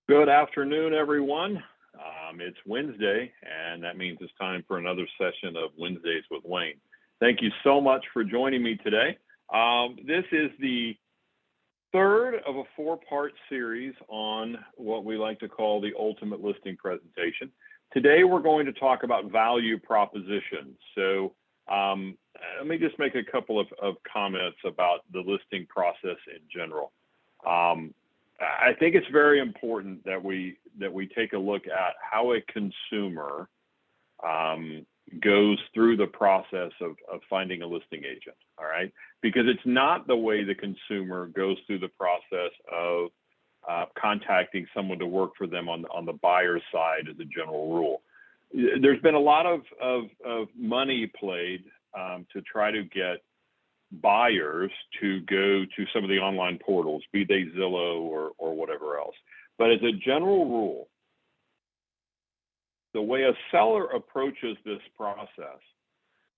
Good afternoon, everyone. It's Wednesday, and that means it's time for another session of Wednesdays with Wayne. Thank you so much for joining me today. This is the third of a four-part series on what we like to call the ultimate listing presentation. Today, we're going to talk about value propositions. So let me just make a couple of comments about the listing process in general. I think it's very important that we take a look at how a consumer goes through the process of finding a listing agent, all right? Because it's not the way the consumer goes through the process of contacting someone to work for them on the buyer's side as a general rule. There's been a lot of money played to try to get buyers to go to some of the online portals, be they Zillow or whatever else. But as a general rule, the way a seller approaches this process,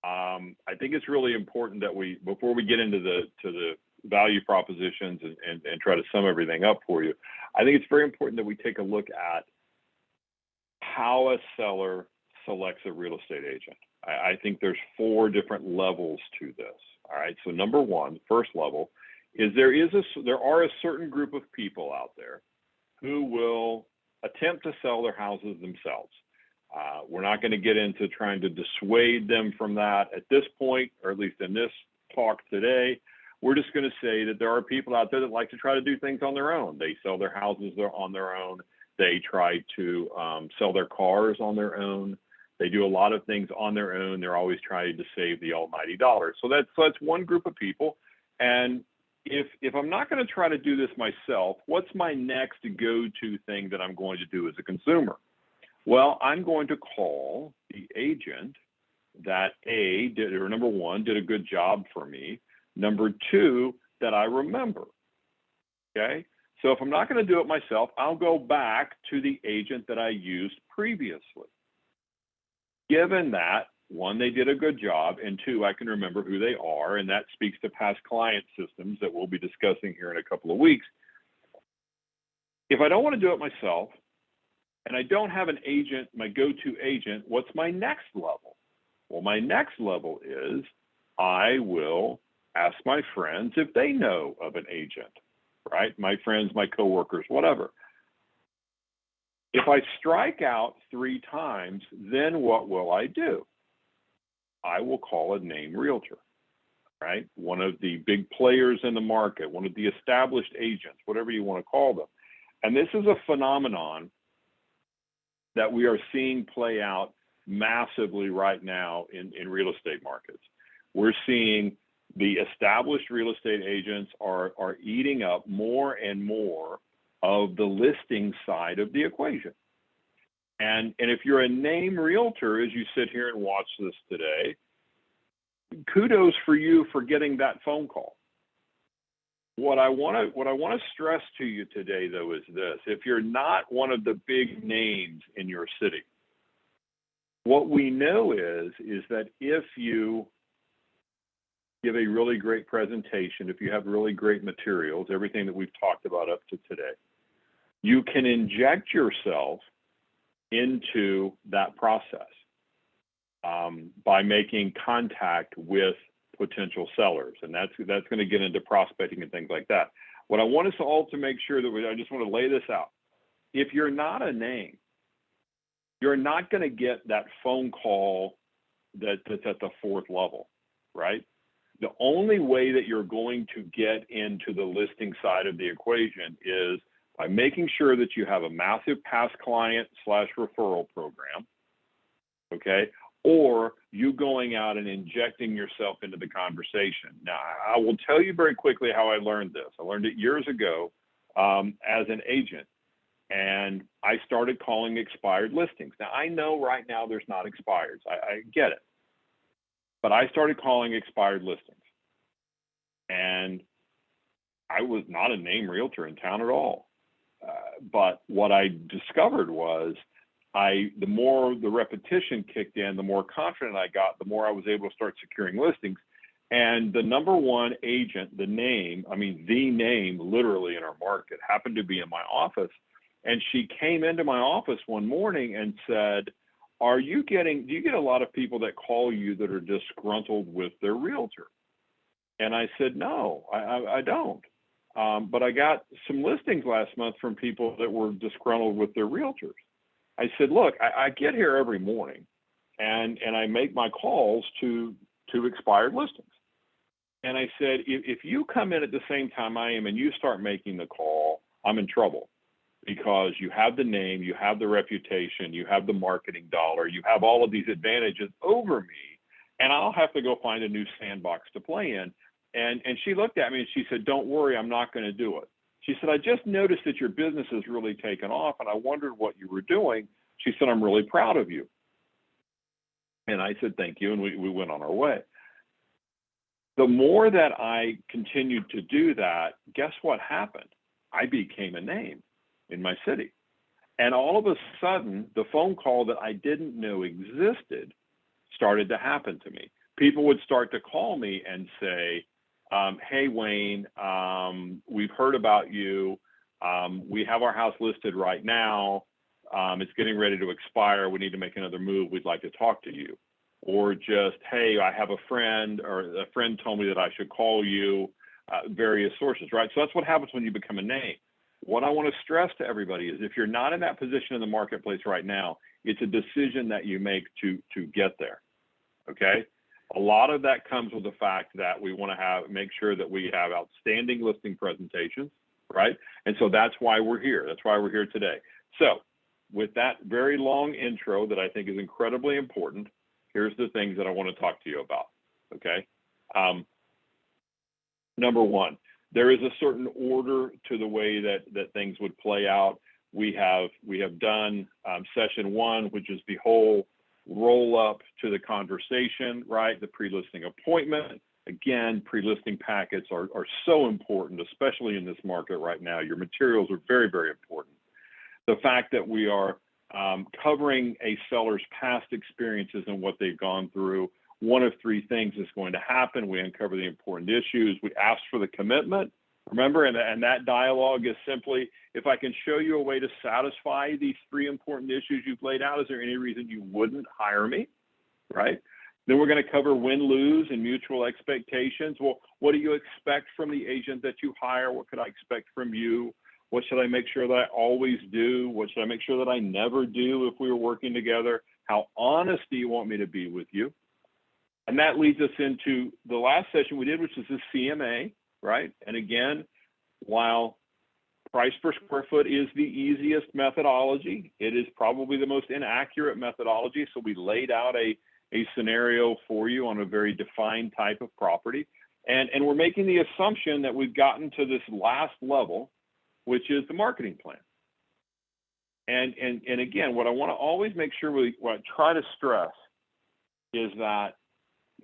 I think it's really important that before we get into the value propositions and try to sum everything up for you, I think it's very important that we take a look at how a seller selects a real estate agent. I think there's four different levels to this. All right. So number one, first level, is there are a certain group of people out there who will attempt to sell their houses themselves. We're not going to get into trying to dissuade them from that at this point, or at least in this talk today. We're just going to say that there are people out there that like to try to do things on their own. They sell their houses on their own. They try to sell their cars on their own. They do a lot of things on their own. They're always trying to save the almighty dollar. So that's one group of people. And if I'm not going to try to do this myself, what's my next go-to thing that I'm going to do as a consumer? Well, I'm going to call the agent that number one, did a good job for me. Number two, that I remember. Okay? So if I'm not going to do it myself, I'll go back to the agent that I used previously. Given that, one, they did a good job, and two, I can remember who they are, and that speaks to past client systems that we'll be discussing here in a couple of weeks. If I don't want to do it myself, and I don't have an agent, my go-to agent, what's my next level? Well, my next level is I will ask my friends if they know of an agent, right? My friends, my coworkers, whatever. If I strike out 3 times, then what will I do? I will call a name realtor, right? One of the big players in the market, one of the established agents, whatever you want to call them. And this is a phenomenon that we are seeing play out massively right now in real estate markets. We're seeing the established real estate agents are eating up more and more of the listing side of the equation. And if you're a name realtor, as you sit here and watch this today, kudos for you for getting that phone call. What I want to stress to you today, though, is this. If you're not one of the big names in your city, what we know is that if you give a really great presentation, if you have really great materials, everything that we've talked about up to today, you can inject yourself into that process by making contact with potential sellers. And that's going to get into prospecting and things like that. What I want us all to make sure that I just want to lay this out. If you're not a name, you're not going to get that phone call that's at the 4th level, right? The only way that you're going to get into the listing side of the equation is by making sure that you have a massive past client / referral program, okay? Or you going out and injecting yourself into the conversation. Now, I will tell you very quickly how I learned this. I learned it years ago as an agent, and I started calling expired listings. Now, I know right now there's not expireds. I get it. But I started calling expired listings. And I was not a name realtor in town at all. But what I discovered was the more the repetition kicked in, the more confident I got, the more I was able to start securing listings. And the number one agent, the name literally in our market, happened to be in my office. And she came into my office one morning and said, do you get a lot of people that call you that are disgruntled with their realtor? And I said, no, I don't. But I got some listings last month from people that were disgruntled with their realtors. I said, look, I get here every morning and I make my calls to expired listings. And I said, if you come in at the same time I am and you start making the call, I'm in trouble, because you have the name, you have the reputation, you have the marketing dollar, you have all of these advantages over me, and I'll have to go find a new sandbox to play in. And she looked at me and she said, don't worry, I'm not going to do it. She said, I just noticed that your business has really taken off and I wondered what you were doing. She said, I'm really proud of you. And I said, thank you. And we went on our way. The more that I continued to do that, guess what happened? I became a name in my city. And all of a sudden, the phone call that I didn't know existed started to happen to me. People would start to call me and say, hey, Wayne, we've heard about you. We have our house listed right now. It's getting ready to expire. We need to make another move. We'd like to talk to you. Or just, hey, I have a friend, or a friend told me that I should call you, various sources, right? So that's what happens when you become a name. What I want to stress to everybody is if you're not in that position in the marketplace right now, it's a decision that you make to get there, okay? A lot of that comes with the fact that we want to make sure that we have outstanding listing presentations, right? And so that's why we're here. That's why we're here today. So with that very long intro that I think is incredibly important, here's the things that I want to talk to you about, okay? Number one, there is a certain order to the way that things would play out. We have done session one, which is the whole roll up to the conversation, right? The pre-listing appointment. Again, pre-listing packets are so important, especially in this market right now. Your materials are very, very important. The fact that we are covering a seller's past experiences and what they've gone through. One of three things is going to happen. We uncover the important issues. We ask for the commitment. Remember, and that dialogue is simply, if I can show you a way to satisfy these three important issues you've laid out, is there any reason you wouldn't hire me, right? Then we're going to cover win-lose and mutual expectations. Well, what do you expect from the agent that you hire? What could I expect from you? What should I make sure that I always do? What should I make sure that I never do if we were working together? How honest do you want me to be with you? And that leads us into the last session we did, which is the CMA, right? And again, while price per square foot is the easiest methodology, it is probably the most inaccurate methodology. So we laid out a scenario for you on a very defined type of property. And we're making the assumption that we've gotten to this last level, which is the marketing plan. And again, what I want to always make sure what I try to stress is that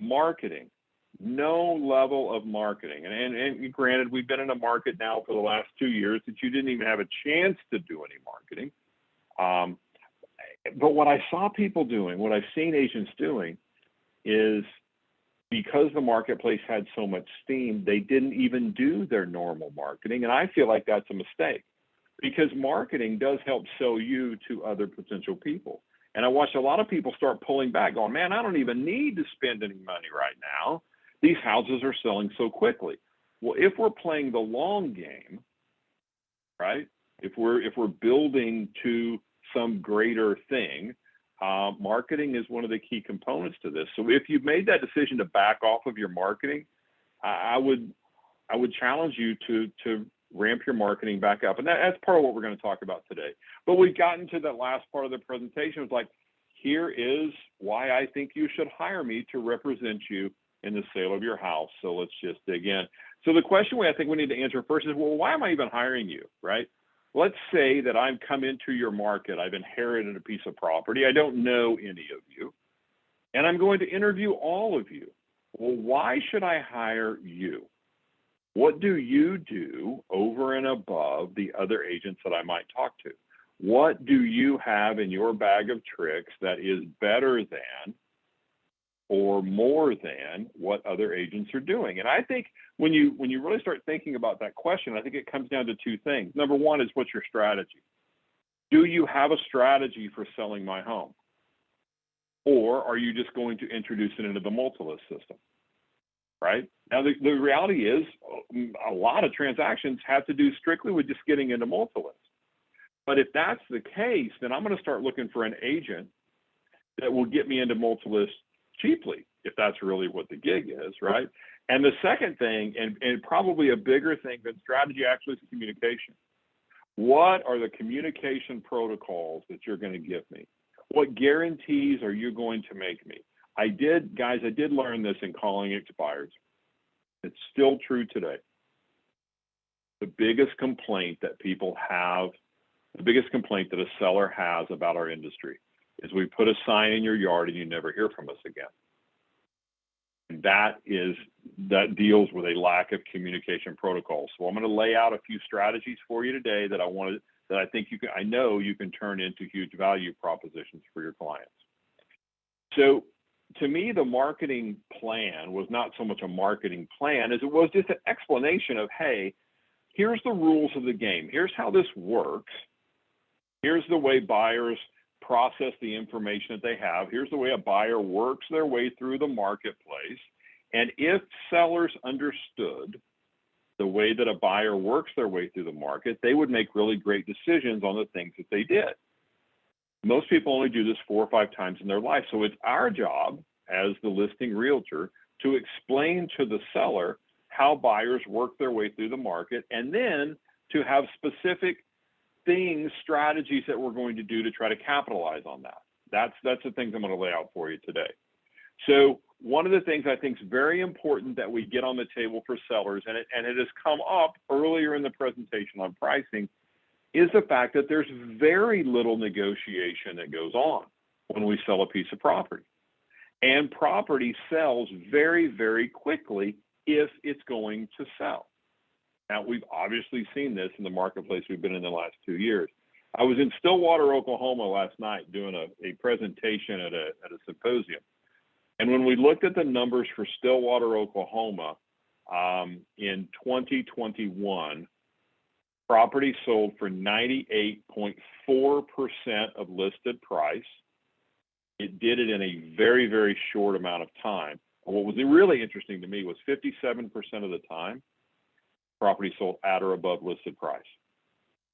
marketing, no level of marketing, and granted, we've been in a market now for the last 2 years that you didn't even have a chance to do any marketing. But what I saw people doing, what I've seen agents doing, is because the marketplace had so much steam, they didn't even do their normal marketing. And I feel like that's a mistake, because marketing does help sell you to other potential people. And I watch a lot of people start pulling back, going, man, I don't even need to spend any money right now. These houses are selling so quickly. Well, if we're playing the long game, right? If we're building to some greater thing, marketing is one of the key components to this. So if you've made that decision to back off of your marketing, I would challenge you to ramp your marketing back up. And that's part of what we're going to talk about today. But we've gotten to that last part of the presentation. It's like, here is why I think you should hire me to represent you in the sale of your house. So let's just dig in. So the question I think we need to answer first is, well, why am I even hiring you, right? Let's say that I've come into your market. I've inherited a piece of property. I don't know any of you, and I'm going to interview all of you. Well, why should I hire you? What do you do over and above the other agents that I might talk to? What do you have in your bag of tricks that is better than or more than what other agents are doing? And I think when you really start thinking about that question, I think it comes down to two things. Number one is, what's your strategy? Do you have a strategy for selling my home? Or are you just going to introduce it into the multi-list system, right? Now, the reality is a lot of transactions have to do strictly with just getting into multi-list. But if that's the case, then I'm going to start looking for an agent that will get me into multi-list cheaply, if that's really what the gig is, right? And the second thing, and probably a bigger thing than strategy, actually, is communication. What are the communication protocols that you're going to give me? What guarantees are you going to make me? I did learn this in calling it to buyers. It's still true today. The biggest complaint that people have, the biggest complaint that a seller has about our industry is we put a sign in your yard and you never hear from us again. And that deals with a lack of communication protocols. So I'm going to lay out a few strategies for you today that I think I know you can turn into huge value propositions for your clients. So to me, the marketing plan was not so much a marketing plan as it was just an explanation of, hey, here's the rules of the game. Here's how this works. Here's the way buyers process the information that they have. Here's the way a buyer works their way through the marketplace. And if sellers understood the way that a buyer works their way through the market, they would make really great decisions on the things that they did. Most people only do this 4 or 5 times in their life. So it's our job as the listing realtor to explain to the seller how buyers work their way through the market, and then to have specific things, strategies that we're going to do to try to capitalize on that. That's the things I'm going to lay out for you today. So one of the things I think is very important that we get on the table for sellers, and it has come up earlier in the presentation on pricing, is the fact that there's very little negotiation that goes on when we sell a piece of property. And property sells very, very quickly if it's going to sell. Now, we've obviously seen this in the marketplace we've been in the last 2 years. I was in Stillwater, Oklahoma last night doing a presentation at a symposium. And when we looked at the numbers for Stillwater, Oklahoma, in 2021, property sold for 98.4% of listed price. It did it in a very, very short amount of time. And what was really interesting to me was 57% of the time, property sold at or above listed price.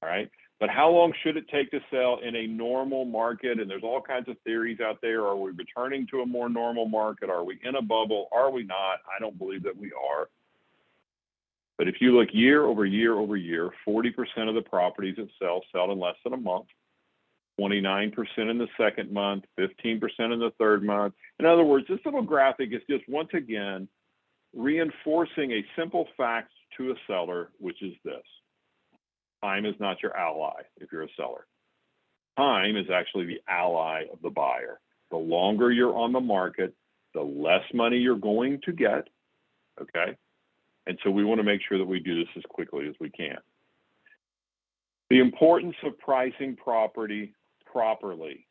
All right. But how long should it take to sell in a normal market? And there's all kinds of theories out there. Are we returning to a more normal market? Are we in a bubble? Are we not? I don't believe that we are. But if you look year over year over year, 40% of the properties that sell in less than a month, 29% in the second month, 15% in the third month. In other words, this little graphic is just once again reinforcing a simple fact to a seller, which is this: time is not your ally if you're a seller. Time is actually the ally of the buyer. The longer you're on the market, the less money you're going to get, okay? And so we want to make sure that we do this as quickly as we can. The importance of pricing property properly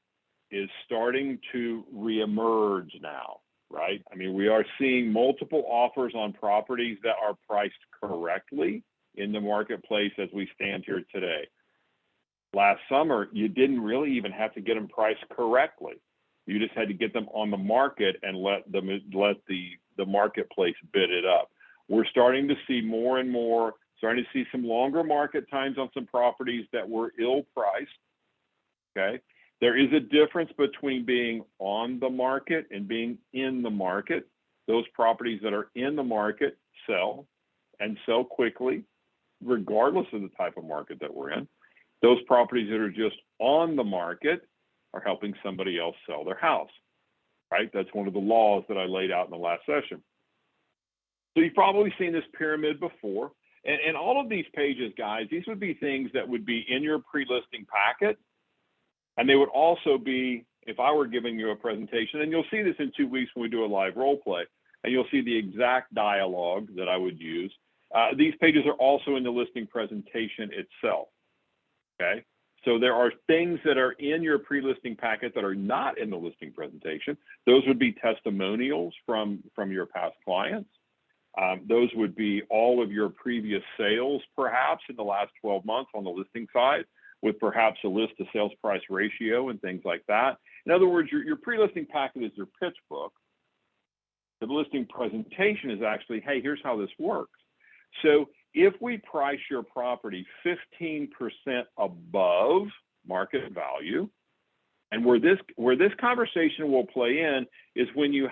is starting to reemerge now, right? I mean, we are seeing multiple offers on properties that are priced correctly in the marketplace as we stand here today. Last summer, you didn't really even have to get them priced correctly. You just had to get them on the market and let the marketplace bid it up. We're starting to see more and more, starting to see some longer market times on some properties that were ill-priced, okay? There is a difference between being on the market and being in the market. Those properties that are in the market sell, and sell quickly, regardless of the type of market that we're in. Those properties that are just on the market are helping somebody else sell their house, right? That's one of the laws that I laid out in the last session. So you've probably seen this pyramid before. And all of these pages, guys, these would be things that would be in your pre-listing packet. And they would also be, if I were giving you a presentation, and you'll see this in 2 weeks when we do a live role play, and you'll see the exact dialogue that I would use. These pages are also in the listing presentation itself, okay? So there are things that are in your pre-listing packet that are not in the listing presentation. Those would be testimonials from your past clients. Those would be all of your previous sales, perhaps, in the last 12 months on the listing side, with perhaps a list to sales price ratio and things like that. In other words, your pre-listing packet is your pitch book. The listing presentation is actually, hey, here's how this works. So if we price your property 15% above market value, and where this conversation will play in is when you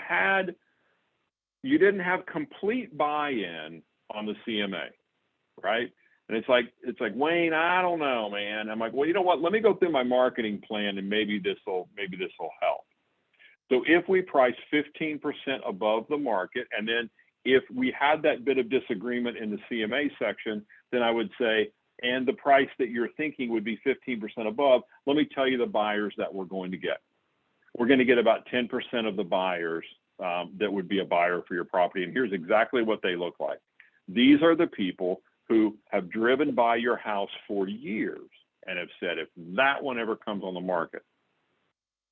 didn't have complete buy-in on the CMA, right? And it's like, Wayne, I don't know, man. I'm like, well, you know what? Let me go through my marketing plan and maybe this will help. So if we price 15% above the market, and then if we had that bit of disagreement in the CMA section, then I would say, and the price that you're thinking would be 15% above, let me tell you the buyers that we're going to get. We're going to get about 10% of the buyers that would be a buyer for your property. And here's exactly what they look like. These are the people who have driven by your house for years and have said, if that one ever comes on the market,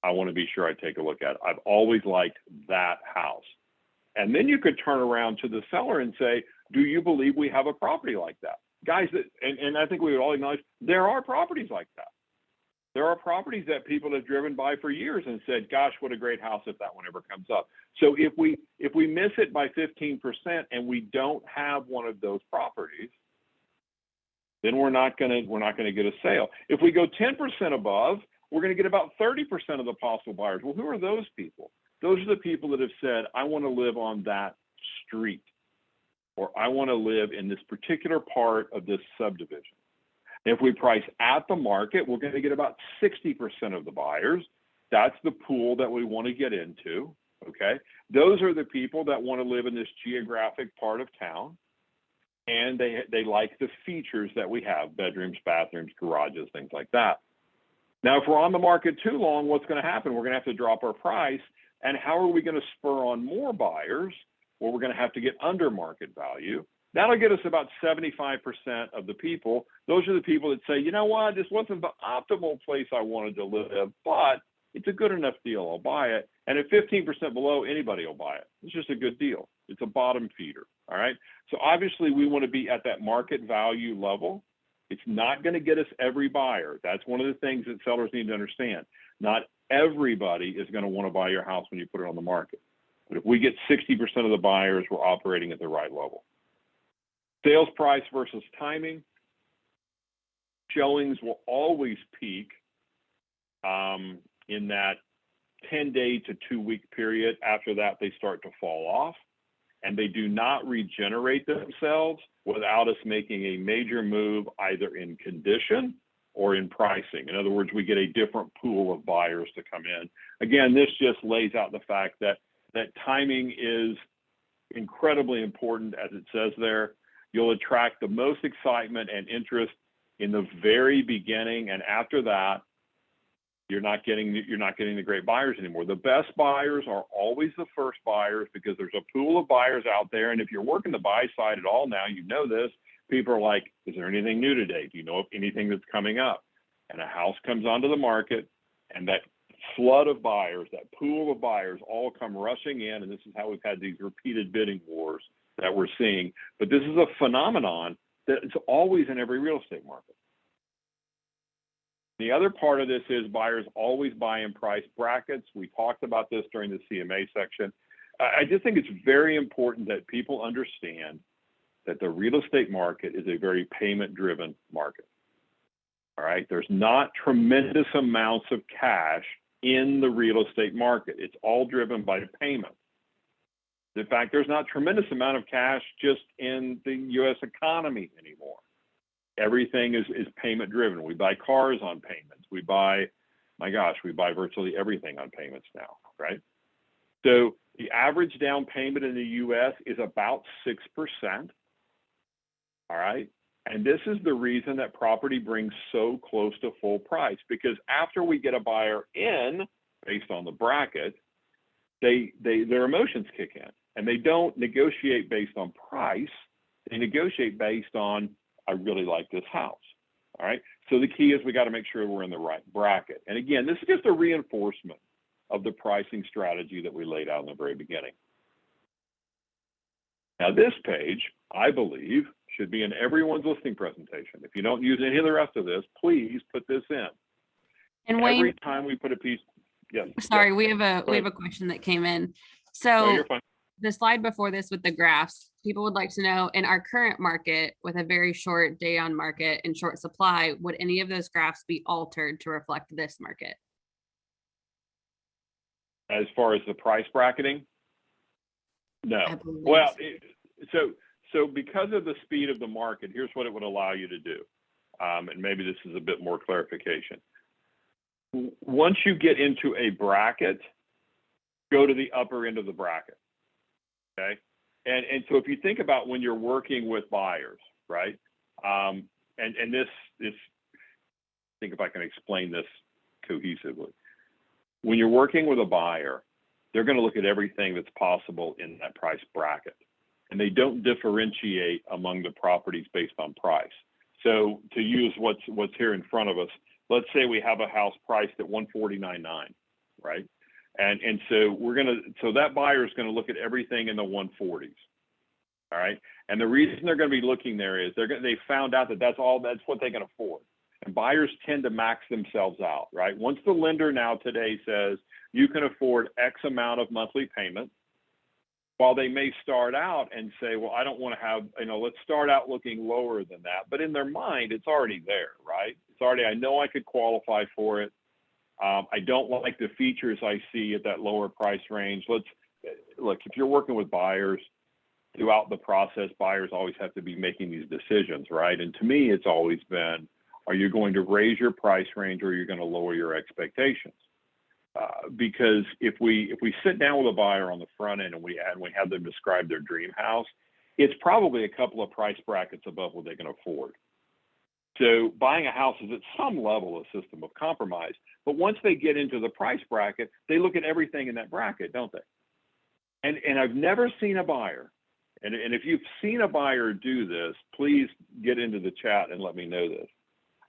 I want to be sure I take a look at it. I've always liked that house. And then you could turn around to the seller and say, do you believe we have a property like that? Guys, and I think we would all acknowledge there are properties like that. There are properties that people have driven by for years and said, gosh, what a great house if that one ever comes up. So if we miss it by 15% and we don't have one of those properties, then we're not going to get a sale. If we go 10% above, we're going to get about 30% of the possible buyers. Well, who are those people? Those are the people that have said, I want to live on that street, or I want to live in this particular part of this subdivision. If we price at the market, we're going to get about 60% of the buyers. That's the pool that we want to get into, okay? Those are the people that want to live in this geographic part of town, and they like the features that we have, bedrooms, bathrooms, garages, things like that. Now, if we're on the market too long, what's going to happen? We're going to have to drop our price, and how are we going to spur on more buyers? Well, we're going to have to get under market value. That'll get us about 75% of the people. Those are the people that say, you know what, this wasn't the optimal place I wanted to live, but it's a good enough deal, I'll buy it. And at 15% below, anybody will buy it. It's just a good deal. It's a bottom feeder, all right? So obviously we want to be at that market value level. It's not going to get us every buyer. That's one of the things that sellers need to understand. Not everybody is going to want to buy your house when you put it on the market. But if we get 60% of the buyers, we're operating at the right level. Sales price versus timing. Showings will always peak in that 10-day to 2-week period. After that, they start to fall off, and they do not regenerate themselves without us making a major move either in condition or in pricing. In other words, we get a different pool of buyers to come in. Again, this just lays out the fact that timing is incredibly important, as it says there. You'll attract the most excitement and interest in the very beginning, and after that, you're not getting the great buyers anymore. The best buyers are always the first buyers because there's a pool of buyers out there, and if you're working the buy side at all now, you know this. People are like, is there anything new today? Do you know of anything that's coming up? And a house comes onto the market, and that flood of buyers, that pool of buyers all come rushing in, and this is how we've had these repeated bidding wars that we're seeing. But this is a phenomenon that's always in every real estate market. The other part of this is buyers always buy in price brackets. We talked about this during the CMA section. I just think it's very important that people understand that the real estate market is a very payment-driven market. All right, there's not tremendous amounts of cash in the real estate market. It's all driven by payment. In fact, there's not a tremendous amount of cash just in the U.S. economy anymore. Everything is payment driven. We buy cars on payments. We buy virtually everything on payments now, right? So the average down payment in the U.S. is about 6%. All right. And this is the reason that property brings so close to full price, because after we get a buyer in based on the bracket, their emotions kick in, and they don't negotiate based on price. They negotiate based on, I really like this house. All right. So the key is we got to make sure we're in the right bracket. And again, this is just a reinforcement of the pricing strategy that we laid out in the very beginning. Now, this page, I believe, should be in everyone's listing presentation. If you don't use any of the rest of this, please put this in. And Every Wayne, time we put a piece, yes. sorry, yes. we have a question that came in. No, So you're fine. the slide before this with the graphs, people would like to know, in our current market with a very short day on market and short supply, would any of those graphs be altered to reflect this market? As far as the price bracketing, no. I believe Well, so. so because of the speed of the market, here's what it would allow you to do. And maybe this is a bit more clarification. Once you get into a bracket, go to the upper end of the bracket. Okay. And so if you think about when you're working with buyers, right? And this, I think if I can explain this cohesively. When you're working with a buyer, they're going to look at everything that's possible in that price bracket. And they don't differentiate among the properties based on price. So to use what's here in front of us, let's say we have a house priced at $149.9, right? And so so that buyer is going to look at everything in the 140s. All right. And the reason they're going to be looking there is they found out that that's what they can afford. And buyers tend to max themselves out, right? Once the lender now today says you can afford X amount of monthly payment, while they may start out and say, well, I don't want to have, let's start out looking lower than that. But in their mind, it's already there, right? It's already, I know I could qualify for it. I don't like the features I see at that lower price range. Look, if you're working with buyers throughout the process, buyers always have to be making these decisions, right? And to me, it's always been, are you going to raise your price range or are you going to lower your expectations? Because if we sit down with a buyer on the front end and we have them describe their dream house, it's probably a couple of price brackets above what they can afford. So buying a house is at some level a system of compromise. But once they get into the price bracket, they look at everything in that bracket, don't they? And I've never seen a buyer, and if you've seen a buyer do this, please get into the chat and let me know this.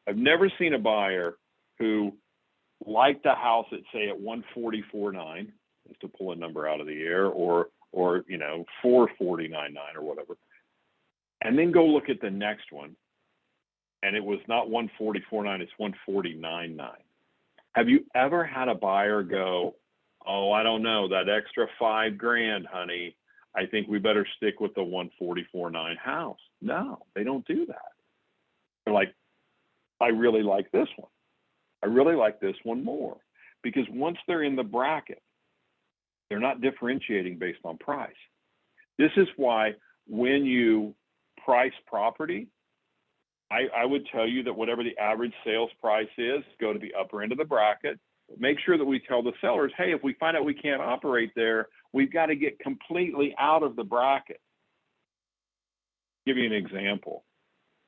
I've never seen a buyer who liked a house at, say, at 144.9, just to pull a number out of the air, or 449.9 or whatever, and then go look at the next one, and it was not 144.9, it's 149.9. Have you ever had a buyer go, oh, I don't know, that extra $5,000, honey, I think we better stick with the 144.9 house? No, they don't do that. They're like, I really like this one. I really like this one more, because once they're in the bracket, they're not differentiating based on price. This is why when you price property, I would tell you that whatever the average sales price is, go to the upper end of the bracket. Make sure that we tell the sellers, hey, if we find out we can't operate there, we've got to get completely out of the bracket. Give you an example.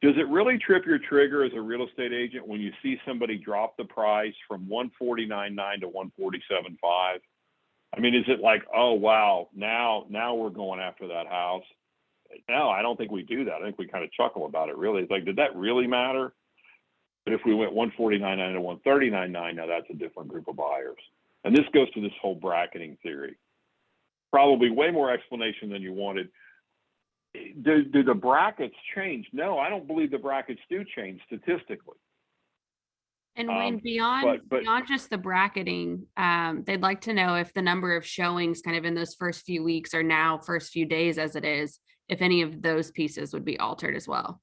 Does it really trip your trigger as a real estate agent when you see somebody drop the price from 149.9 to 147.5? I mean, is it like, oh, wow, now we're going after that house? No, I don't think we do that. I think we kind of chuckle about it, really. It's like, did that really matter? But if we went 149.9 to 139.9, now that's a different group of buyers. And this goes to this whole bracketing theory. Probably way more explanation than you wanted. Do the brackets change? No, I don't believe the brackets do change statistically. And when beyond just the bracketing, they'd like to know if the number of showings kind of in those first few weeks or now first few days as it is, if any of those pieces would be altered as well.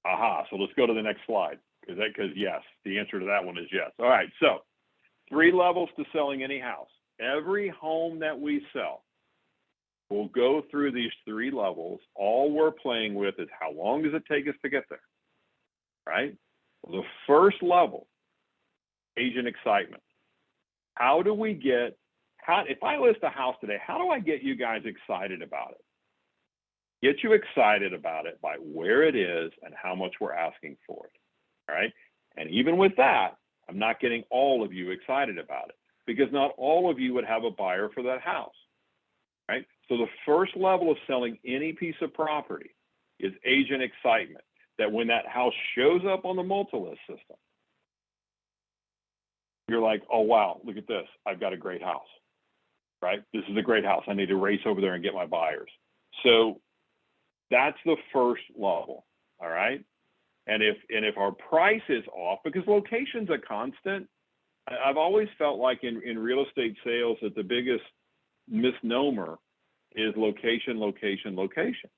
Aha, so let's go to the next slide, because yes, the answer to that one is yes. All right, so 3 levels to selling any house. Every home that we sell, we'll go through these 3 levels. All we're playing with is how long does it take us to get there, right? The first level, agent excitement. How do we get, if I list a house today, how do I get you guys excited about it? Get you excited about it by where it is and how much we're asking for it, all right? And even with that, I'm not getting all of you excited about it, because not all of you would have a buyer for that house, right? So the first level of selling any piece of property is agent excitement, that when that house shows up on the multi-list system, you're like, oh, wow, look at this. I've got a great house, right? This is a great house. I need to race over there and get my buyers. So That's the first level, all right? And if our price is off, because location's a constant, I've always felt like in real estate sales that the biggest misnomer is location, location, location.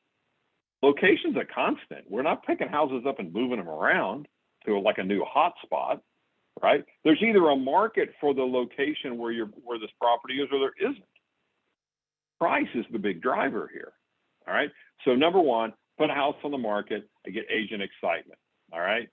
Location's a constant. We're not picking houses up and moving them around to like a new hot spot, right? There's either a market for the location where this property is, or there isn't. Price is the big driver here, all right? So number one, put a house on the market, I get agent excitement, all right?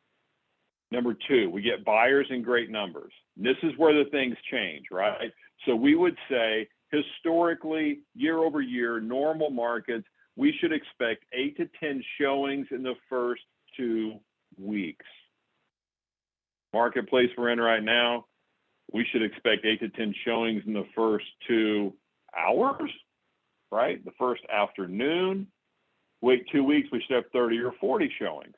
Number two, we get buyers in great numbers. This is where the things change, right? So we would say historically, year over year, normal markets, we should expect 8 to 10 showings in the first 2 weeks. Marketplace we're in right now, we should expect 8 to 10 showings in the first 2 hours, right? The first afternoon. Wait 2 weeks, we should have 30 or 40 showings.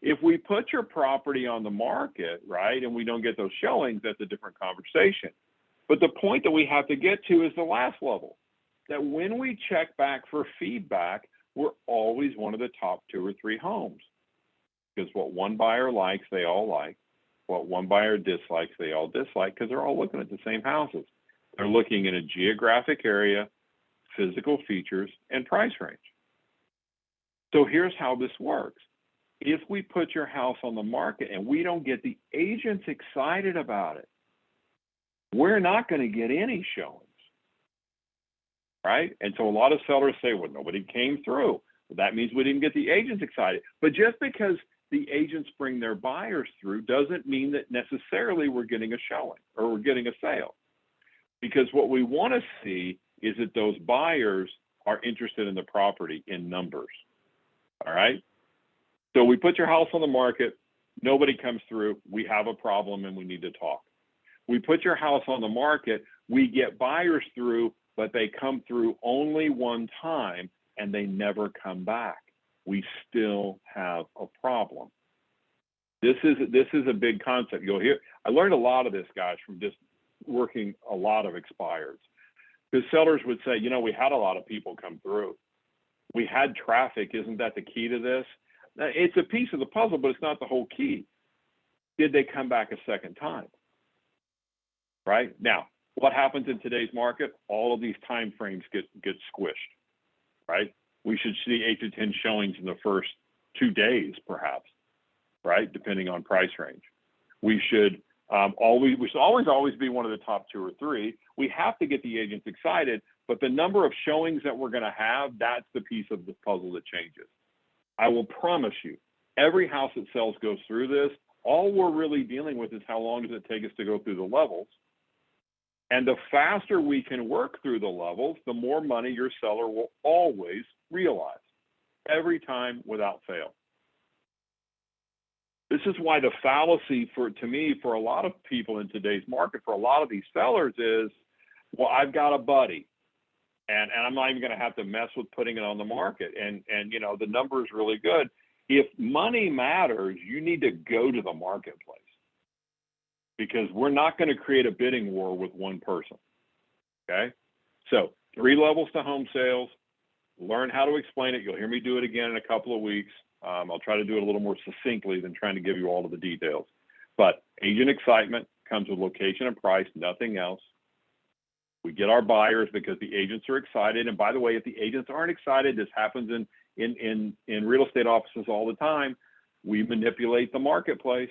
If we put your property on the market, right, and we don't get those showings, that's a different conversation. But the point that we have to get to is the last level, that when we check back for feedback, we're always one of the top 2 or 3 homes. Because what one buyer likes, they all like. What one buyer dislikes, they all dislike, because they're all looking at the same houses. They're looking in a geographic area, physical features, and price range. So here's how this works. If we put your house on the market and we don't get the agents excited about it, we're not going to get any showings, right? And so a lot of sellers say, well, nobody came through. Well, that means we didn't get the agents excited. But just because the agents bring their buyers through doesn't mean that necessarily we're getting a showing or we're getting a sale. Because what we want to see is that those buyers are interested in the property in numbers, all right? So we put your house on the market, nobody comes through, we have a problem and we need to talk. We put your house on the market, we get buyers through, but they come through only one time and they never come back. We still have a problem. This is a big concept. You'll hear, I learned a lot of this, guys, from just working a lot of expireds. Because sellers would say, you know, we had a lot of people come through. We had traffic, isn't that the key to this? It's a piece of the puzzle, but it's not the whole key. Did they come back a second time? Right? Now, what happens in today's market? All of these time frames get squished, right? We should see 8 to 10 showings in the first 2 days, perhaps, right? Depending on price range. We should always be one of the top 2 or 3. We have to get the agents excited, but the number of showings that we're going to have, that's the piece of the puzzle that changes. I will promise you, every house that sells goes through this. All we're really dealing with is how long does it take us to go through the levels. And the faster we can work through the levels, the more money your seller will always realize, every time without fail. This is why the fallacy to me, for a lot of people in today's market, for a lot of these sellers is, well, I've got a buddy and I'm not even going to have to mess with putting it on the market. And you know, the number is really good. If money matters, you need to go to the marketplace, because we're not going to create a bidding war with one person, okay? So 3 levels to home sales, learn how to explain it. You'll hear me do it again in a couple of weeks. I'll try to do it a little more succinctly than trying to give you all of the details. But agent excitement comes with location and price, nothing else. We get our buyers because the agents are excited. And by the way, if the agents aren't excited, this happens in real estate offices all the time, we manipulate the marketplace.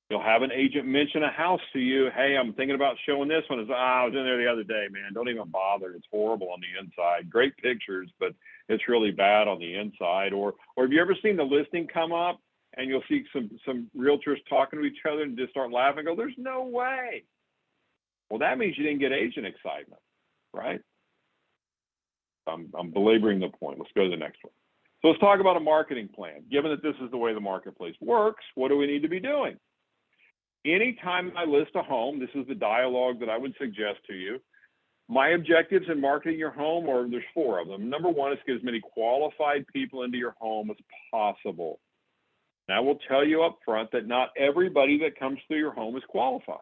You'll have an agent mention a house to you. Hey, I'm thinking about showing this one. I was in there the other day, man. Don't even bother. It's horrible on the inside. Great pictures, but it's really bad on the inside. Or have you ever seen the listing come up and you'll see some realtors talking to each other and just start laughing and go, there's no way. Well, that means you didn't get agent excitement, right? I'm belaboring the point. Let's go to the next one. So let's talk about a marketing plan. Given that this is the way the marketplace works, what do we need to be doing? Anytime I list a home, this is the dialogue that I would suggest to you. My objectives in marketing your home there's 4 of them. Number 1 is to get as many qualified people into your home as possible. And I will tell you up front that not everybody that comes through your home is qualified.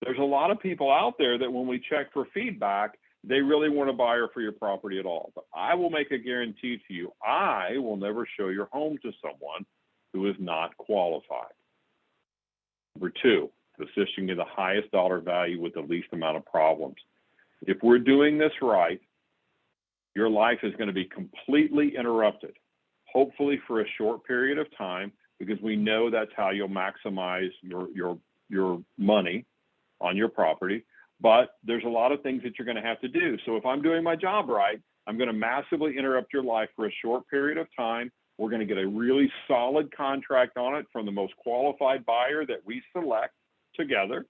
There's a lot of people out there that when we check for feedback, they really weren't a buyer for your property at all. But I will make a guarantee to you, I will never show your home to someone who is not qualified. Number two, positioning you the highest dollar value with the least amount of problems. If we're doing this right, your life is going to be completely interrupted, hopefully for a short period of time, because we know that's how you'll maximize your money on your property. But there's a lot of things that you're going to have to do. So if I'm doing my job right, I'm going to massively interrupt your life for a short period of time. We're going to get a really solid contract on it from the most qualified buyer that we select together.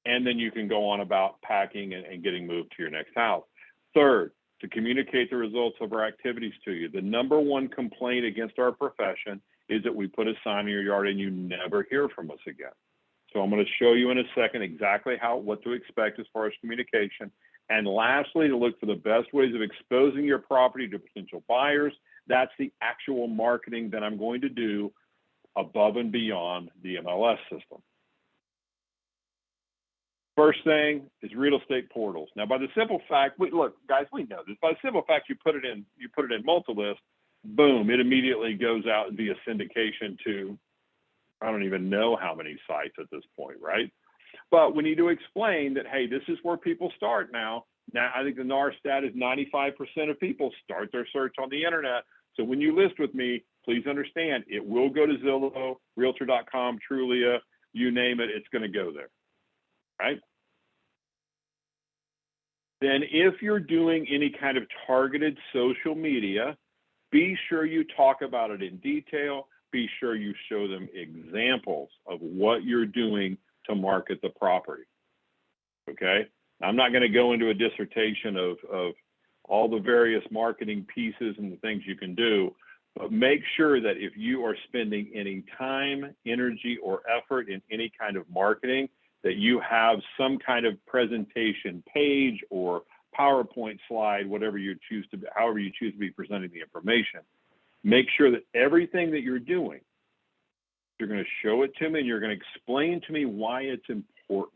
And then you can go on about packing and getting moved to your next house. Third, to communicate the results of our activities to you. The number one complaint against our profession is that we put a sign in your yard and you never hear from us again. So I'm going to show you in a second exactly what to expect as far as communication. And lastly, to look for the best ways of exposing your property to potential buyers. That's the actual marketing that I'm going to do above and beyond the MLS system. First thing is real estate portals. Now, by the simple fact, look, guys, we know this. By the simple fact you put it in Multilist, boom, it immediately goes out via syndication to, I don't even know how many sites at this point, right? But we need to explain that, hey, this is where people start now. Now, I think the NAR stat is 95% of people start their search on the internet. So when you list with me, please understand, it will go to Zillow, Realtor.com, Trulia, you name it, it's going to go there, right? Then if you're doing any kind of targeted social media, be sure you talk about it in detail. Be sure you show them examples of what you're doing to market the property, okay? I'm not going to go into a dissertation of all the various marketing pieces and the things you can do, but make sure that if you are spending any time, energy, or effort in any kind of marketing, that you have some kind of presentation page or PowerPoint slide, however you choose to be presenting the information. Make sure that everything that you're doing, you're going to show it to me and you're going to explain to me why it's important,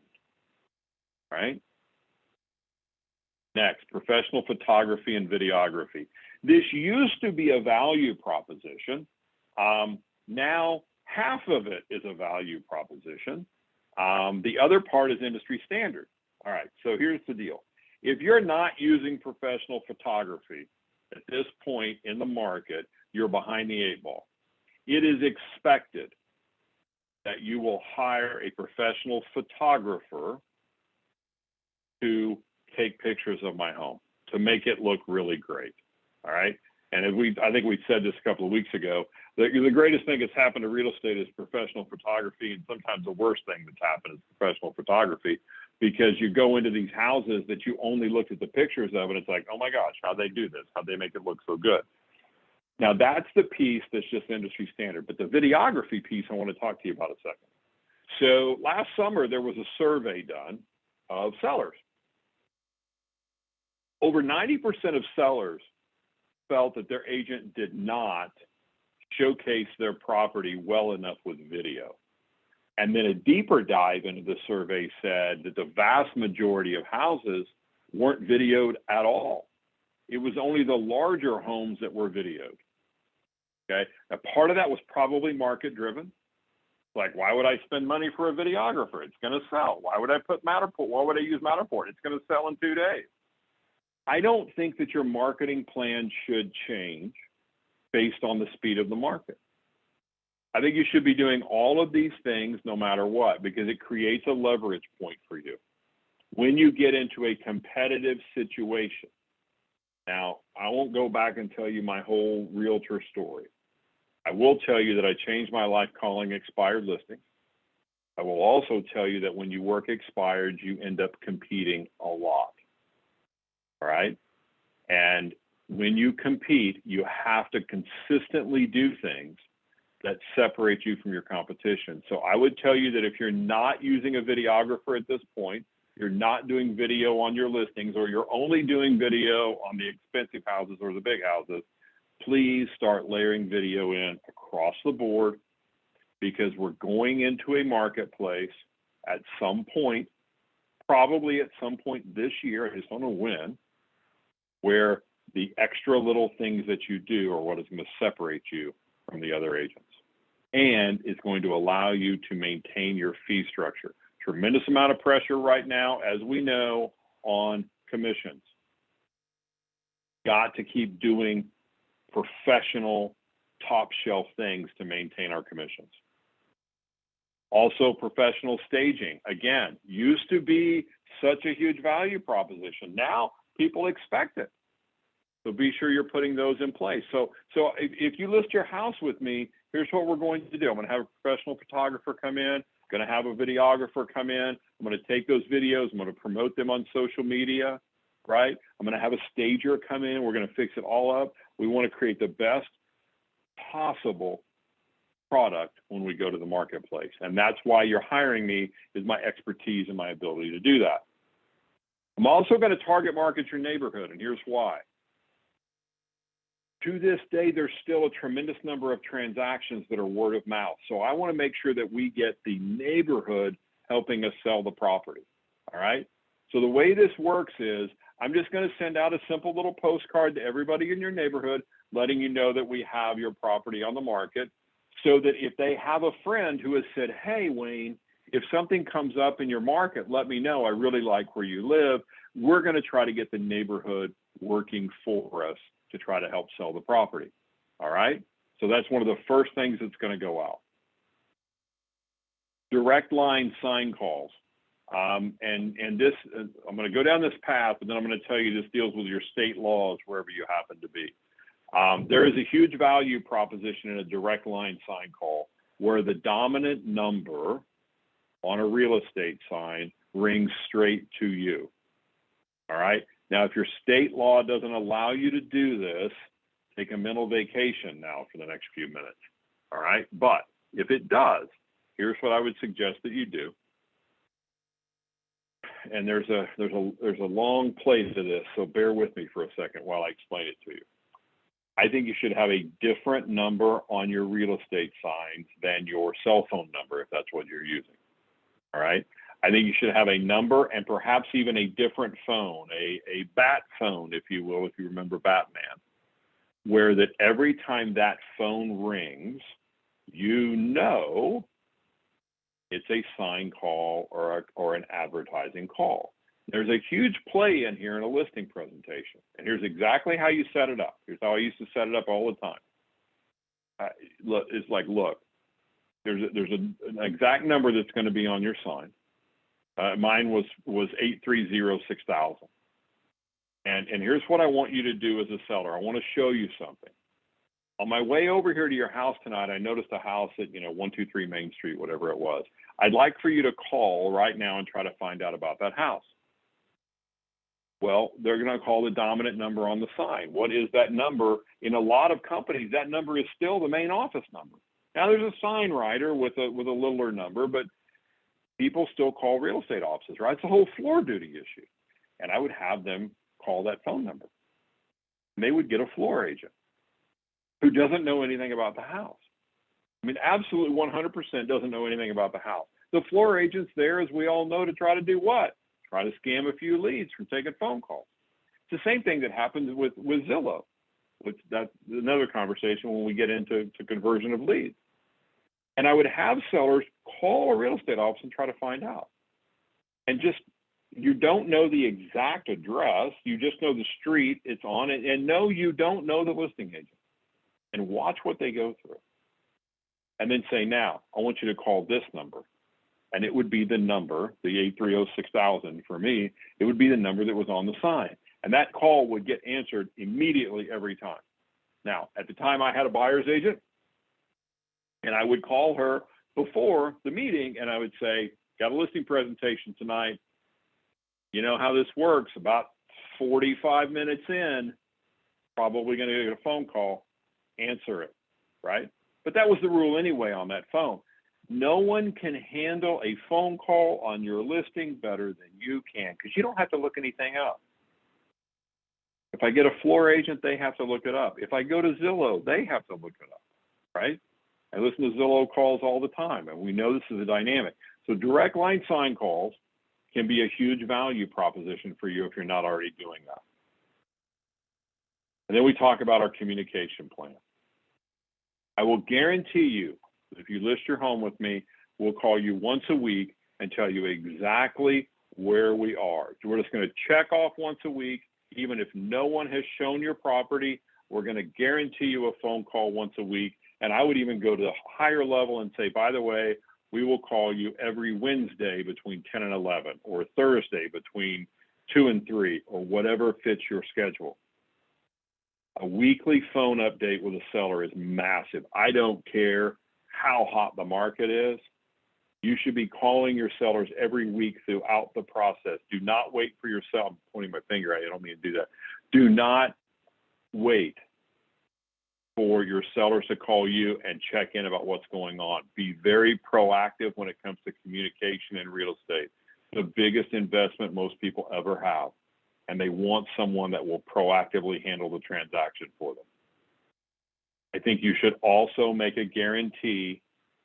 right? Next, professional photography and videography. This used to be a value proposition. Now, half of it is a value proposition. The other part is industry standard. All right, so here's the deal. If you're not using professional photography at this point in the market, you're behind the eight ball. It is expected that you will hire a professional photographer to take pictures of my home, to make it look really great, all right? And I think we said this a couple of weeks ago, the greatest thing that's happened to real estate is professional photography, and sometimes the worst thing that's happened is professional photography, because you go into these houses that you only looked at the pictures of, and it's like, oh my gosh, how'd they do this? How'd they make it look so good? Now, that's the piece that's just industry standard, but the videography piece I want to talk to you about a second. So last summer, there was a survey done of sellers. Over 90% of sellers felt that their agent did not showcase their property well enough with video. And then a deeper dive into the survey said that the vast majority of houses weren't videoed at all. It was only the larger homes that were videoed. Okay, now part of that was probably market driven. Like, why would I spend money for a videographer? It's going to sell. Why would I put Matterport? Why would I use Matterport? It's going to sell in 2 days. I don't think that your marketing plan should change based on the speed of the market. I think you should be doing all of these things no matter what, because it creates a leverage point for you when you get into a competitive situation. Now, I won't go back and tell you my whole realtor story. I will tell you that I changed my life calling expired listings. I will also tell you that when you work expired, you end up competing a lot. All right. And when you compete, you have to consistently do things that separate you from your competition. So I would tell you that if you're not using a videographer at this point, you're not doing video on your listings, or you're only doing video on the expensive houses or the big houses, please start layering video in across the board, because we're going into a marketplace at some point, probably at some point this year, I just don't know when, where the extra little things that you do are what is going to separate you from the other agents. And it's going to allow you to maintain your fee structure. Tremendous amount of pressure right now, as we know, on commissions. Got to keep doing professional, top shelf things to maintain our commissions. Also, professional staging, again, used to be such a huge value proposition. Now people expect it. So be sure you're putting those in place. So if you list your house with me, here's what we're going to do. I'm going to have a professional photographer come in, I'm going to have a videographer come in. I'm going to take those videos, I'm going to promote them on social media, right? I'm going to have a stager come in. We're going to fix it all up. We want to create the best possible product when we go to the marketplace. And that's why you're hiring me, is my expertise and my ability to do that. I'm also going to target market your neighborhood, and here's why. To this day, there's still a tremendous number of transactions that are word of mouth. So I want to make sure that we get the neighborhood helping us sell the property, all right? So the way this works is I'm just going to send out a simple little postcard to everybody in your neighborhood, letting you know that we have your property on the market, so that if they have a friend who has said, hey, Wayne, if something comes up in your market, let me know. I really like where you live. We're going to try to get the neighborhood working for us to try to help sell the property. All right? So that's one of the first things that's going to go out. Direct line sign calls. And this, I'm going to go down this path, but then I'm going to tell you this deals with your state laws wherever you happen to be. There is a huge value proposition in a direct line sign call where the dominant number on a real estate sign rings straight to you. All right? Now, if your state law doesn't allow you to do this, take a mental vacation now for the next few minutes. All right? But if it does, here's what I would suggest that you do. And there's a long play to this, so bear with me for a second while I explain it to you. I think you should have a different number on your real estate signs than your cell phone number, if that's what you're using. All right? I think you should have a number and perhaps even a different phone, a bat phone, if you will, if you remember Batman, where that every time that phone rings, you know it's a sign call or an advertising call. There's a huge play in here in a listing presentation. And here's exactly how you set it up. Here's how I used to set it up all the time. It's like, look, there's an exact number that's going to be on your sign. Mine was 830-6000. And here's what I want you to do as a seller. I want to show you something. On my way over here to your house tonight, I noticed a house at 123 Main Street, whatever it was. I'd like for you to call right now and try to find out about that house. Well, they're going to call the dominant number on the sign. What is that number? In a lot of companies, that number is still the main office number. Now, there's a sign writer with a littler number, but people still call real estate offices, right? It's a whole floor duty issue. And I would have them call that phone number. And they would get a floor agent who doesn't know anything about the house. I mean, absolutely 100% doesn't know anything about the house. The floor agent's there, as we all know, to try to do what? Try to scam a few leads from taking phone calls. It's the same thing that happens with Zillow, which that's another conversation when we get into conversion of leads. And I would have sellers call a real estate office and try to find out. And just, you don't know the exact address, you just know the street it's on, and no, you don't know the listing agent. And watch what they go through. And then say, now, I want you to call this number. And it would be the number, the 830-6000 for me, it would be the number that was on the sign. And that call would get answered immediately every time. Now, at the time I had a buyer's agent, and I would call her before the meeting and I would say, got a listing presentation tonight. You know how this works, about 45 minutes in, probably going to get a phone call, answer it, right? But that was the rule anyway on that phone. No one can handle a phone call on your listing better than you can, because you don't have to look anything up. If I get a floor agent, they have to look it up. If I go to Zillow, they have to look it up, right? I listen to Zillow calls all the time, and we know this is a dynamic. So direct line sign calls can be a huge value proposition for you if you're not already doing that. And then we talk about our communication plan. I will guarantee you, if you list your home with me, we'll call you once a week and tell you exactly where we are. So we're just going to check off once a week. Even if no one has shown your property, we're going to guarantee you a phone call once a week. And I would even go to the higher level and say, by the way, we will call you every Wednesday between 10 and 11, or Thursday between 2 and 3, or whatever fits your schedule. A weekly phone update with a seller is massive. I don't care how hot the market is. You should be calling your sellers every week throughout the process. Do not wait for your seller. I'm pointing my finger at you. I don't mean to do that. Do not wait for your sellers to call you and check in about what's going on. Be very proactive when it comes to communication in real estate. The biggest investment most people ever have, and they want someone that will proactively handle the transaction for them. I think you should also make a guarantee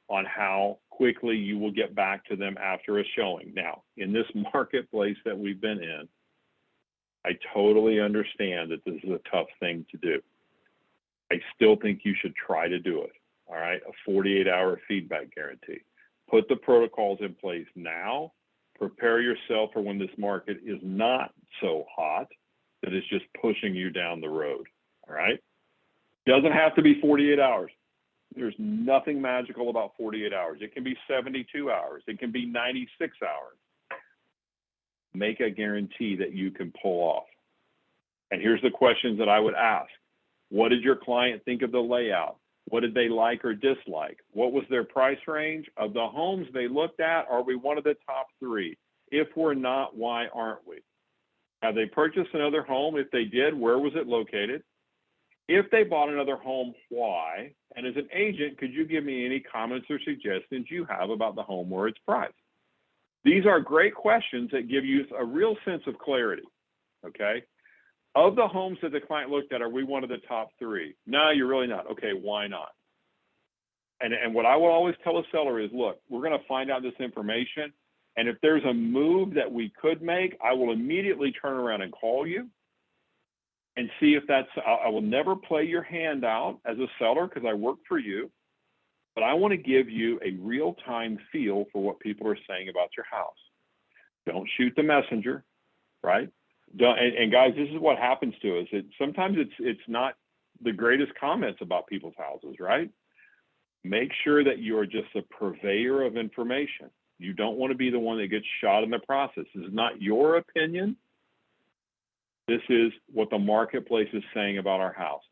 on how quickly you will get back to them after a showing. Now, in this marketplace that we've been in, I totally understand that this is a tough thing to do. I still think you should try to do it, all right? A 48-hour feedback guarantee. Put the protocols in place now. Prepare yourself for when this market is not so hot that it's just pushing you down the road, all right? Doesn't have to be 48 hours. There's nothing magical about 48 hours. It can be 72 hours. It can be 96 hours. Make a guarantee that you can pull off. And here's the questions that I would ask. What did your client think of the layout? What did they like or dislike? What was their price range? Of the homes they looked at, are we one of the top 3? If we're not, why aren't we? Have they purchased another home? If they did, where was it located? If they bought another home, why? And as an agent, could you give me any comments or suggestions you have about the home or its price? These are great questions that give you a real sense of clarity, okay? Of the homes that the client looked at, are we one of the top 3? No, you're really not. Okay, why not? And what I will always tell a seller is, look, we're going to find out this information, and if there's a move that we could make, I will immediately turn around and call you and see if that's, I will never play your hand out as a seller because I work for you, but I want to give you a real-time feel for what people are saying about your house. Don't shoot the messenger, right? And guys, this is what happens to us. Sometimes it's not the greatest comments about people's houses, right? Make sure that you are just a purveyor of information. You don't want to be the one that gets shot in the process. This is not your opinion. This is what the marketplace is saying about our house.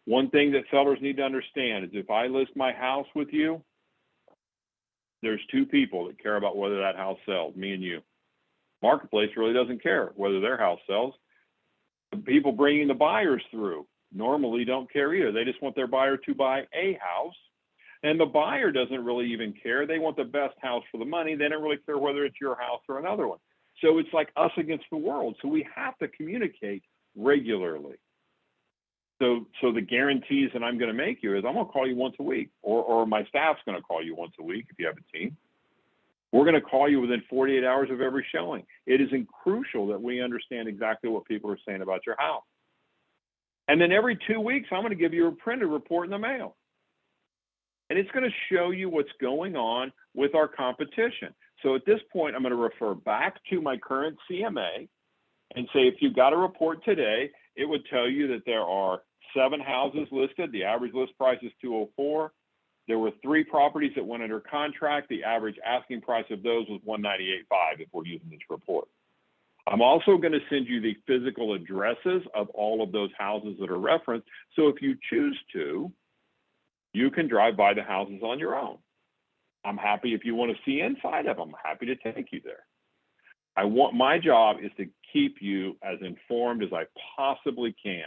One thing that sellers need to understand is if I list my house with you, there's 2 people that care about whether that house sells, me and you. Marketplace really doesn't care whether their house sells. The people bringing the buyers through normally don't care either. They just want their buyer to buy a house, and the buyer doesn't really even care. They want the best house for the money. They don't really care whether it's your house or another one. So it's like us against the world. So we have to communicate regularly. So the guarantees that I'm going to make you is I'm going to call you once a week, or my staff's going to call you once a week if you have a team. We're going to call you within 48 hours of every showing. It is crucial that we understand exactly what people are saying about your house. And then every 2 weeks, I'm going to give you a printed report in the mail. And it's going to show you what's going on with our competition. So at this point, I'm going to refer back to my current CMA and say, if you got a report today, it would tell you that there are 7 houses listed. The average list price is $204. There were 3 properties that went under contract. The average asking price of those was $198.5 if we're using this report. I'm also going to send you the physical addresses of all of those houses that are referenced. So if you choose to, you can drive by the houses on your own. I'm happy if you want to see inside of them. I'm happy to take you there. My job is to keep you as informed as I possibly can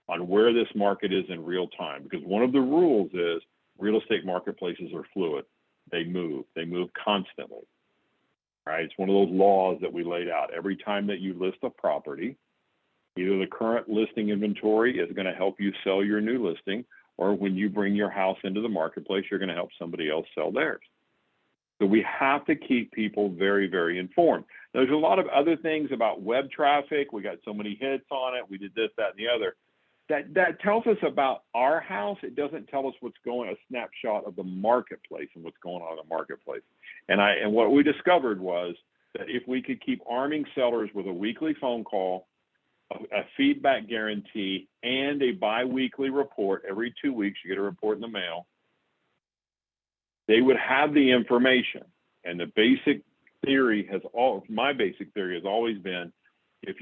on where this market is in real time, because one of the rules is real estate marketplaces are fluid. They move constantly, right? It's one of those laws that we laid out. Every time that you list a property, either the current listing inventory is going to help you sell your new listing, or when you bring your house into the marketplace, you're going to help somebody else sell theirs. So we have to keep people very, very informed. There's a lot of other things about web traffic. We got so many hits on it. We did this, that, and the other. That tells us about our house. It doesn't tell us what's going, a snapshot of the marketplace and what's going on in the marketplace. And what we discovered was that if we could keep arming sellers with a weekly phone call, a feedback guarantee, and a biweekly report, every 2 weeks you get a report in the mail, they would have the information. And the basic theory my basic theory has always been, if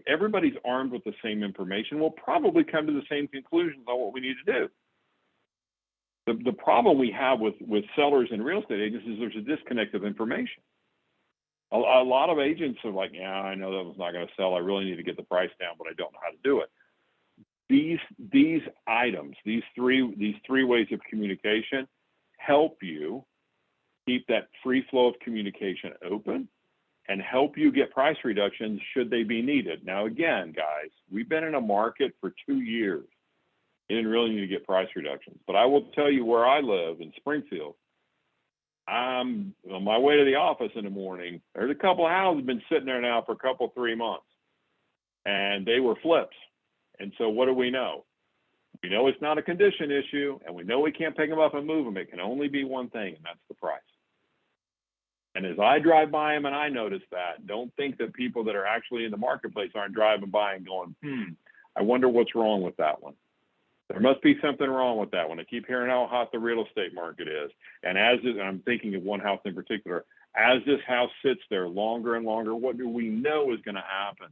everybody's armed with the same information, we'll probably come to the same conclusions on what we need to do. The problem we have with sellers and real estate agents is there's a disconnect of information. A lot of agents are like, yeah, I know that was not going to sell. I really need to get the price down, but I don't know how to do it. These items, these three ways of communication help you keep that free flow of communication open and help you get price reductions should they be needed. Now, again, guys, we've been in a market for 2 years. You didn't really need to get price reductions. But I will tell you where I live in Springfield, I'm on my way to the office in the morning. There's a couple of houses been sitting there now for 3 months, and they were flips. And so what do we know? We know it's not a condition issue, and we know we can't pick them up and move them. It can only be one thing, and that's the price. And as I drive by them and I notice that, don't think that people that are actually in the marketplace aren't driving by and going, I wonder what's wrong with that one. There must be something wrong with that one. I keep hearing how hot the real estate market is. And I'm thinking of one house in particular, as this house sits there longer and longer, what do we know is going to happen?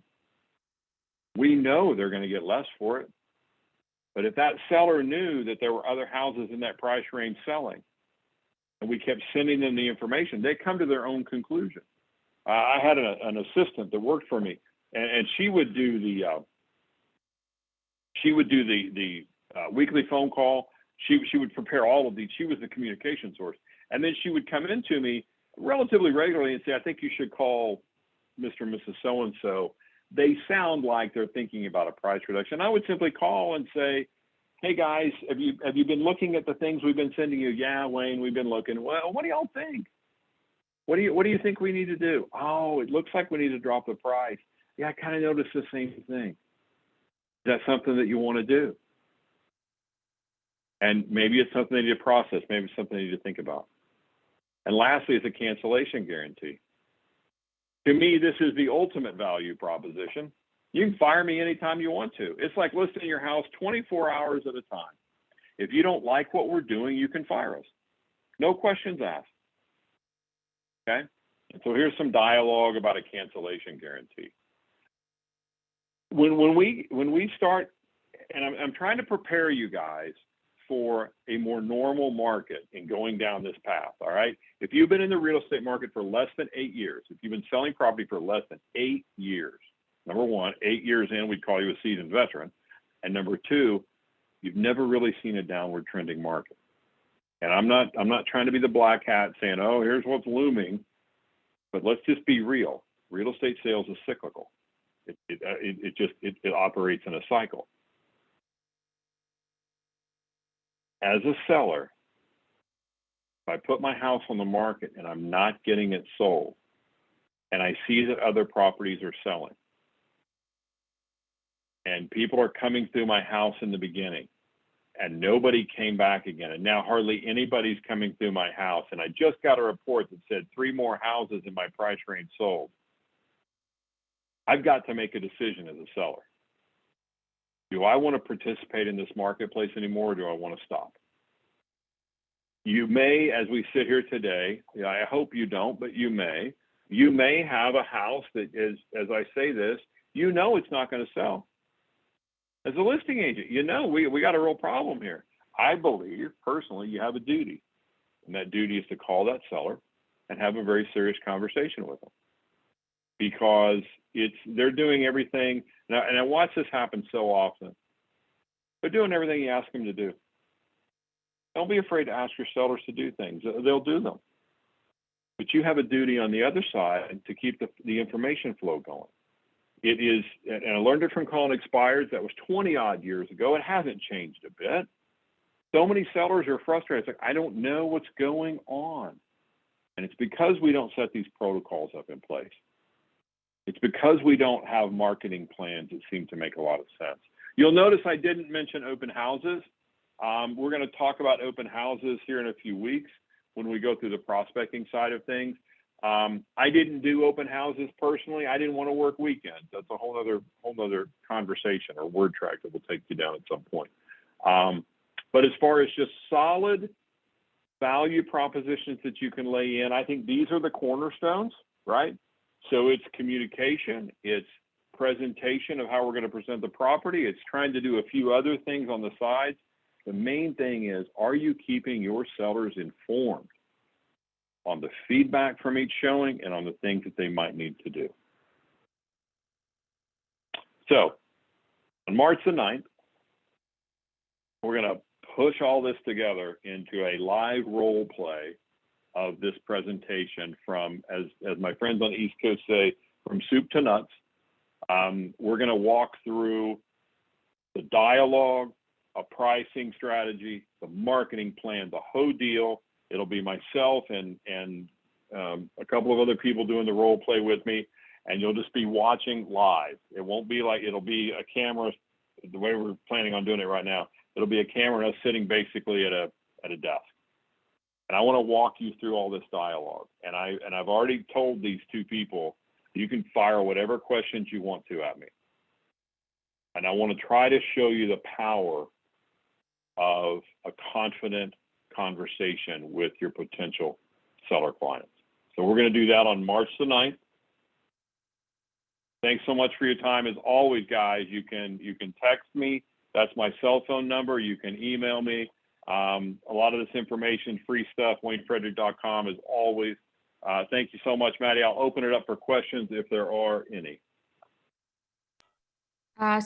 We know they're going to get less for it. But if that seller knew that there were other houses in that price range selling, and we kept sending them the information, they come to their own conclusion. I had an assistant that worked for me, and she would do the weekly phone call. She would prepare all of these. She was the communication source, and then she would come into me relatively regularly and say, "I think you should call Mr. and Mrs. So and so. They sound like they're thinking about a price reduction." I would simply call and say, "Hey guys, have you been looking at the things we've been sending you?" "Yeah, Wayne, we've been looking." "Well, what do y'all think? What do you think we need to do?" "Oh, it looks like we need to drop the price." "Yeah, I kind of noticed the same thing." "Is that something that you want to do?" And maybe it's something they need to process. Maybe it's something they need to think about. And lastly, is a cancellation guarantee. To me, this is the ultimate value proposition. You can fire me anytime you want to. It's like listing your house 24 hours at a time. If you don't like what we're doing, you can fire us. No questions asked. Okay? And so here's some dialogue about a cancellation guarantee. When we start, and I'm trying to prepare you guys for a more normal market in going down this path, all right? If you've been in the real estate market for less than 8 years, if you've been selling property for less than 8 years, number one, 8 years in, we'd call you a seasoned veteran. And number two, you've never really seen a downward trending market. And I'm not trying to be the black hat saying, oh, here's what's looming, but let's just be real. Real estate sales is cyclical. It operates in a cycle. As a seller, if I put my house on the market and I'm not getting it sold, and I see that other properties are selling, and people are coming through my house in the beginning, and nobody came back again, and now hardly anybody's coming through my house, and I just got a report that said 3 more houses in my price range sold, I've got to make a decision as a seller. Do I want to participate in this marketplace anymore, or do I want to stop? You may, as we sit here today, I hope you don't, but you may have a house that is, as I say this, you know it's not going to sell. As a listing agent, you know we got a real problem here. I believe, personally, you have a duty, and that duty is to call that seller and have a very serious conversation with them. Because they're doing everything, now, and I watch this happen so often. They're doing everything you ask them to do. Don't be afraid to ask your sellers to do things. They'll do them. But you have a duty on the other side to keep the information flow going. It is, and I learned it from calling expireds. That was 20 odd years ago. It hasn't changed a bit. So many sellers are frustrated. It's like, I don't know what's going on. It's because we don't set these protocols up in place. It's because we don't have marketing plans that seem to make a lot of sense. You'll notice I didn't mention open houses. We're going to talk about open houses here in a few weeks when we go through the prospecting side of things. I didn't do open houses personally. I didn't want to work weekends. That's a whole other conversation or word track that will take you down at some point. But as far as just solid value propositions that you can lay in, I think these are the cornerstones, right? So it's communication, it's presentation of how we're going to present the property, it's trying to do a few other things on the sides. The main thing is, are you keeping your sellers informed on the feedback from each showing and on the things that they might need to do? So on March the 9th, we're going to push all this together into a live role play of this presentation from, as my friends on the East Coast say, from soup to nuts. We're going to walk through the dialogue, a pricing strategy, the marketing plan, the whole deal. It'll be myself and a couple of other people doing the role play with me, and you'll just be watching live. It won't be like, it'll be a camera, the way we're planning on doing it right now. It'll be a camera and us sitting basically at a desk. And I want to walk you through all this dialogue. And I've already told these two people, you can fire whatever questions you want to at me. And I want to try to show you the power of a confident conversation with your potential seller clients. So we're going to do that on March the 9th. Thanks so much for your time. As always, guys, you can text me. That's my cell phone number. You can email me. A lot of this information, free stuff, WayneFrederick.com as always. Thank you so much, Maddie. I'll open it up for questions if there are any.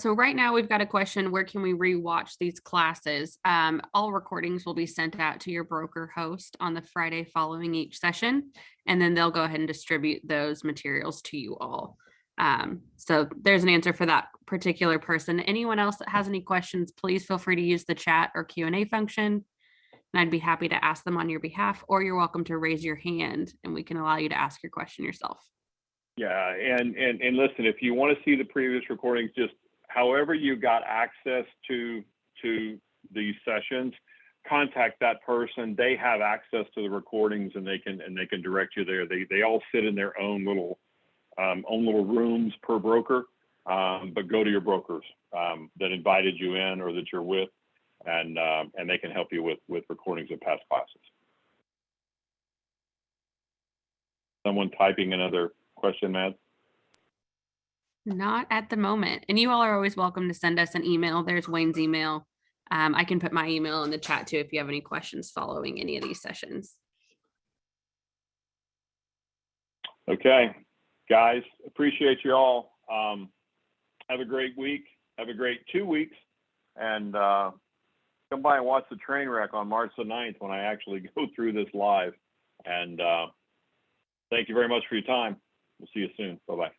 So right now we've got a question, where can we rewatch these classes? All recordings will be sent out to your broker host on the Friday following each session, and then they'll go ahead and distribute those materials to you all. So there's an answer for that particular person. Anyone else that has any questions, please feel free to use the chat or Q&A function, and I'd be happy to ask them on your behalf, or you're welcome to raise your hand and we can allow you to ask your question yourself. Yeah, and listen, if you want to see the previous recordings, just however you got access to these sessions, contact that person. They have access to the recordings and they can direct you there. They all sit in their own little rooms per broker, but go to your brokers that invited you in or that you're with, and they can help you with recordings of past classes. Someone typing another question, Matt? Not at the moment. And you all are always welcome to send us an email. There's Wayne's email. I can put my email in the chat too if you have any questions following any of these sessions. Okay, guys, appreciate you all. Have a great week. Have a great 2 weeks. And come by and watch the train wreck on March the 9th when I actually go through this live. And thank you very much for your time. We'll see you soon. Bye-bye.